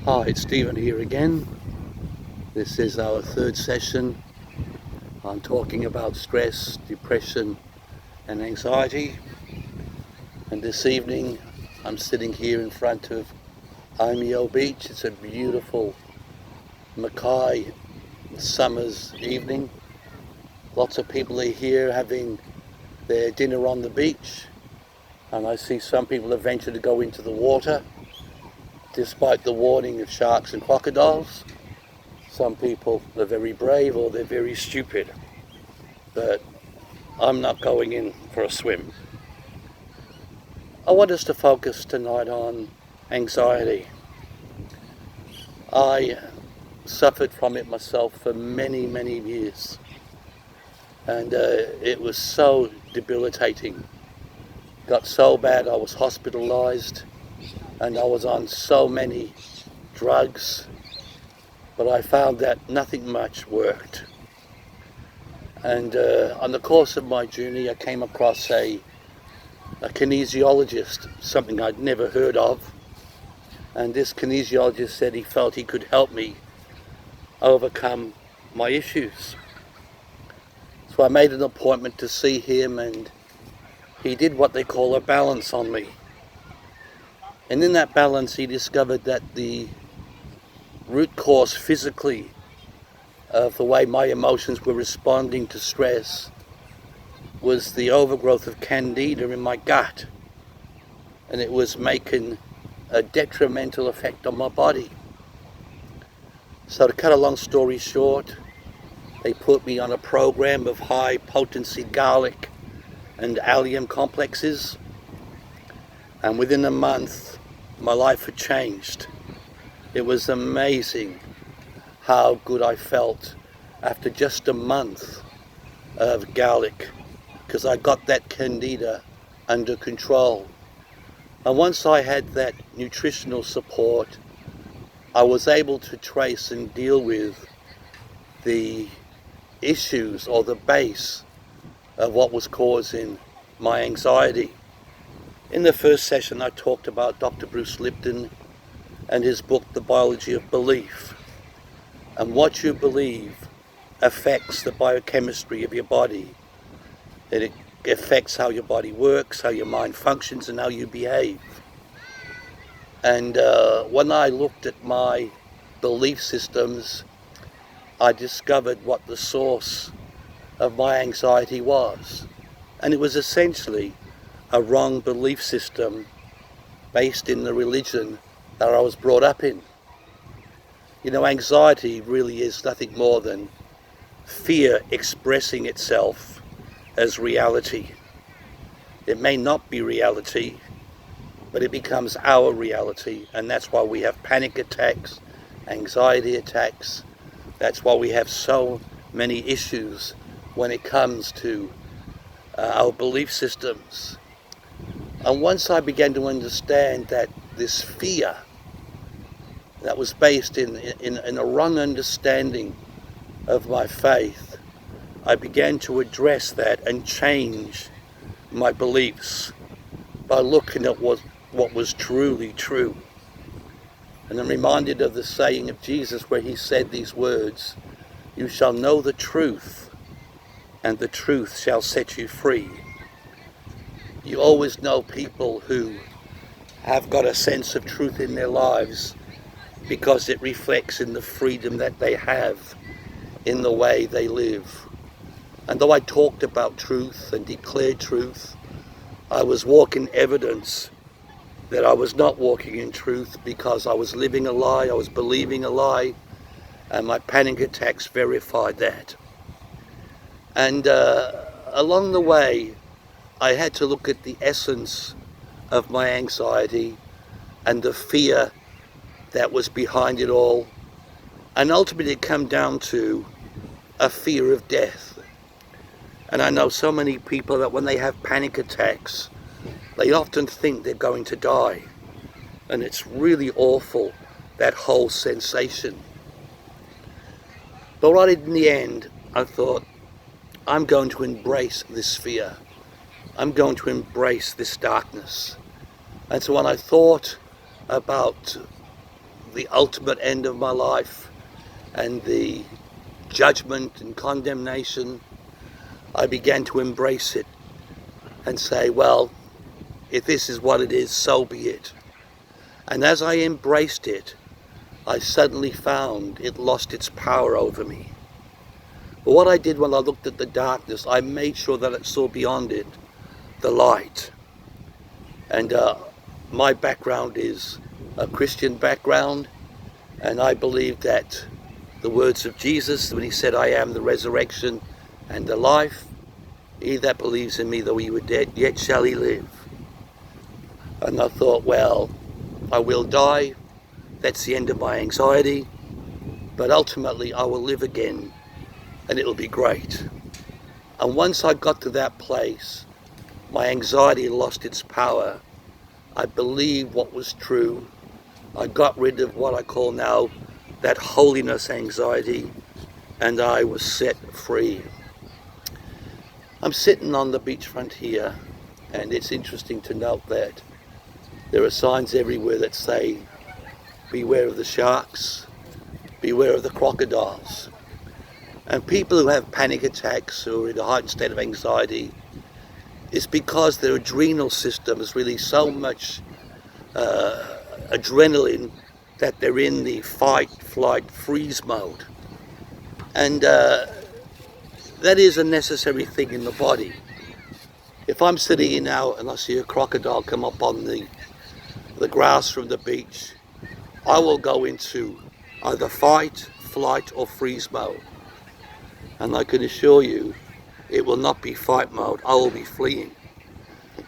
Hi, it's Stephen here again. This is our third session. I'm talking about stress, depression and anxiety. And this evening I'm sitting here in front of Omeo Beach. It's a beautiful Mackay summer's evening. Lots of people are here having their dinner on the beach. And I see some people have ventured to go into the water despite the warning of sharks and crocodiles. Some people are very brave or they're very stupid, but I'm not going in for a swim. I want us to focus tonight on anxiety. I suffered from it myself for many, many years, and it was so debilitating. Got so bad I was hospitalized and I was on so many drugs, but I found that nothing much worked. And on the course of my journey, I came across a kinesiologist, something I'd never heard of. And this kinesiologist said he felt he could help me overcome my issues. So I made an appointment to see him, and he did what they call a balance on me. And in that balance, he discovered that the root cause physically of the way my emotions were responding to stress was the overgrowth of candida in my gut, and it was making a detrimental effect on my body. So to cut a long story short, they put me on a program of high potency garlic and allium complexes, and within a month my life had changed. It was amazing how good I felt after just a month of garlic, because I got that candida under control. And once I had that nutritional support, I was able to trace and deal with the issues or the base of what was causing my anxiety. In the first session, I talked about Dr. Bruce Lipton and his book, The Biology of Belief. And what you believe affects the biochemistry of your body. It affects how your body works, how your mind functions, and how you behave. And when I looked at my belief systems, I discovered what the source of my anxiety was. And it was essentially a wrong belief system based in the religion that I was brought up in. You know, anxiety really is nothing more than fear expressing itself as reality. It may not be reality, but it becomes our reality, and that's why we have panic attacks, anxiety attacks. That's why we have so many issues when it comes to our belief systems. And once I began to understand that this fear that was based in a wrong understanding of my faith, I began to address that and change my beliefs by looking at what was truly true. And I'm reminded of the saying of Jesus where he said these words, "You shall know the truth, and the truth shall set you free." You always know people who have got a sense of truth in their lives because it reflects in the freedom that they have in the way they live. And though I talked about truth and declared truth, I was walking evidence that I was not walking in truth because I was living a lie, I was believing a lie, and my panic attacks verified that. And along the way, I had to look at the essence of my anxiety and the fear that was behind it all, and ultimately it came down to a fear of death. And I know so many people that when they have panic attacks, they often think they're going to die, and it's really awful, that whole sensation. But right in the end, I thought, I'm going to embrace this fear. I'm going to embrace this darkness. And so when I thought about the ultimate end of my life and the judgment and condemnation, I began to embrace it and say, well, if this is what it is, so be it. And as I embraced it, I suddenly found it lost its power over me. But what I did when I looked at the darkness, I made sure that it saw beyond it the light. And my background is a Christian background, and I believe that the words of Jesus when he said, I am the resurrection and the life, he that believes in me, though he were dead, yet shall he live. And I thought, well, I will die, that's the end of my anxiety, but ultimately I will live again and it'll be great. And once I got to that place, my anxiety lost its power. I believed what was true. I got rid of what I call now that holiness anxiety, and I was set free. I'm sitting on the beachfront here, and it's interesting to note that there are signs everywhere that say, beware of the sharks, beware of the crocodiles. And people who have panic attacks or in a heightened state of anxiety, it's because their adrenal system is really so much adrenaline that they're in the fight, flight, freeze mode. And that is a necessary thing in the body. If I'm sitting here now and I see a crocodile come up on the grass from the beach, I will go into either fight, flight or freeze mode. And I can assure you, it will not be fight mode, I will be fleeing.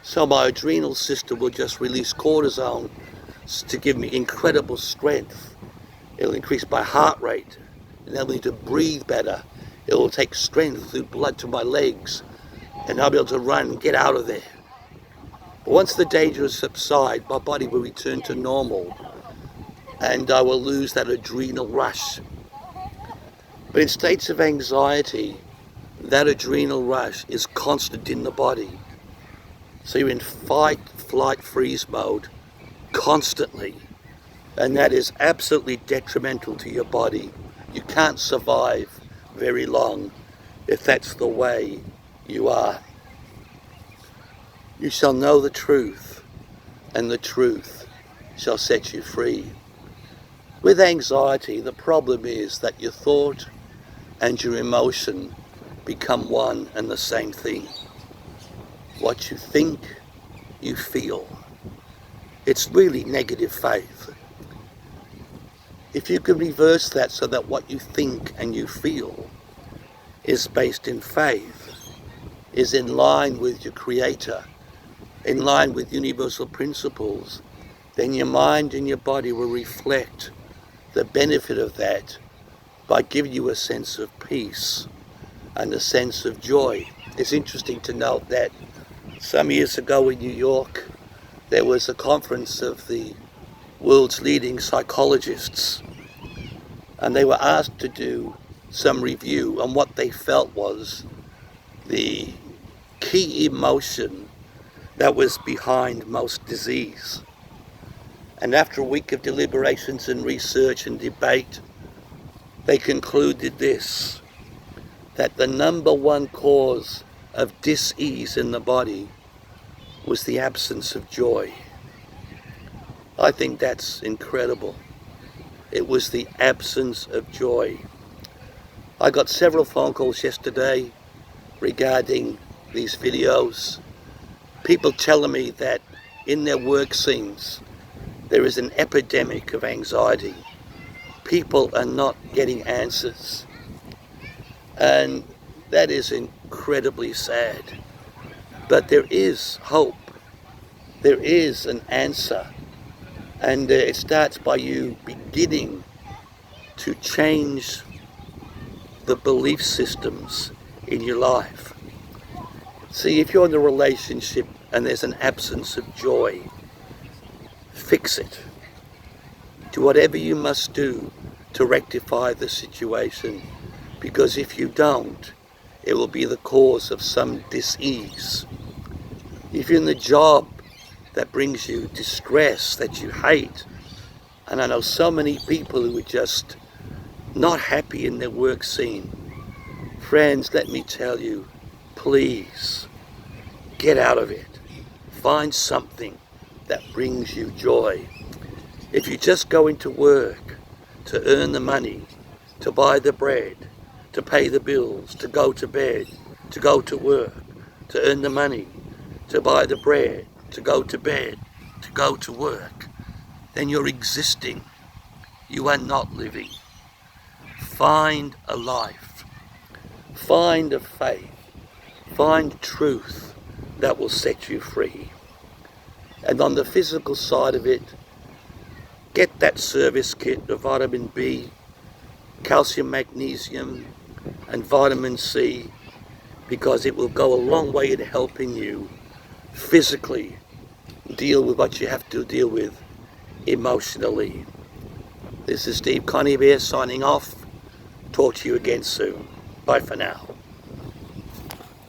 So my adrenal system will just release cortisone to give me incredible strength. It'll increase my heart rate, enable me to breathe better. It will take strength through blood to my legs, and I'll be able to run and get out of there. But once the danger subsides, my body will return to normal, and I will lose that adrenal rush. But in states of anxiety, that adrenal rush is constant in the body. So you're in fight, flight, freeze mode constantly. And that is absolutely detrimental to your body. You can't survive very long if that's the way you are. You shall know the truth, and the truth shall set you free. With anxiety, the problem is that your thought and your emotion become one and the same thing. What you think, you feel. It's really negative faith. If you can reverse that so that what you think and you feel is based in faith, is in line with your Creator, in line with universal principles, then your mind and your body will reflect the benefit of that by giving you a sense of peace and a sense of joy. It's interesting to note that some years ago in New York, there was a conference of the world's leading psychologists, and they were asked to do some review on what they felt was the key emotion that was behind most disease. And after a week of deliberations and research and debate, they concluded this, that the number one cause of dis-ease in the body was the absence of joy. I think that's incredible. It was the absence of joy. I got several phone calls yesterday regarding these videos. People telling me that in their work scenes, there is an epidemic of anxiety. People are not getting answers. And that is incredibly sad. But there is hope. There is an answer. And it starts by you beginning to change the belief systems in your life. See, if you're in a relationship and there's an absence of joy, fix it. Do whatever you must do to rectify the situation, because if you don't, it will be the cause of some dis-ease. If you're in the job that brings you distress, that you hate, And I know so many people who are just not happy in their work scene. Friends, let me tell you, please get out of it. Find something that brings you joy. If you just go into work to earn the money, to buy the bread, to pay the bills, to go to bed, to go to work, to earn the money, to buy the bread, to go to bed, to go to work, then you're existing. You are not living. Find a life. Find a faith. Find truth that will set you free. And on the physical side of it, get that service kit of vitamin B, calcium, magnesium, and vitamin C, because it will go a long way in helping you physically deal with what you have to deal with emotionally. This is Steve Coneybear signing off. Talk to you again soon. Bye for now.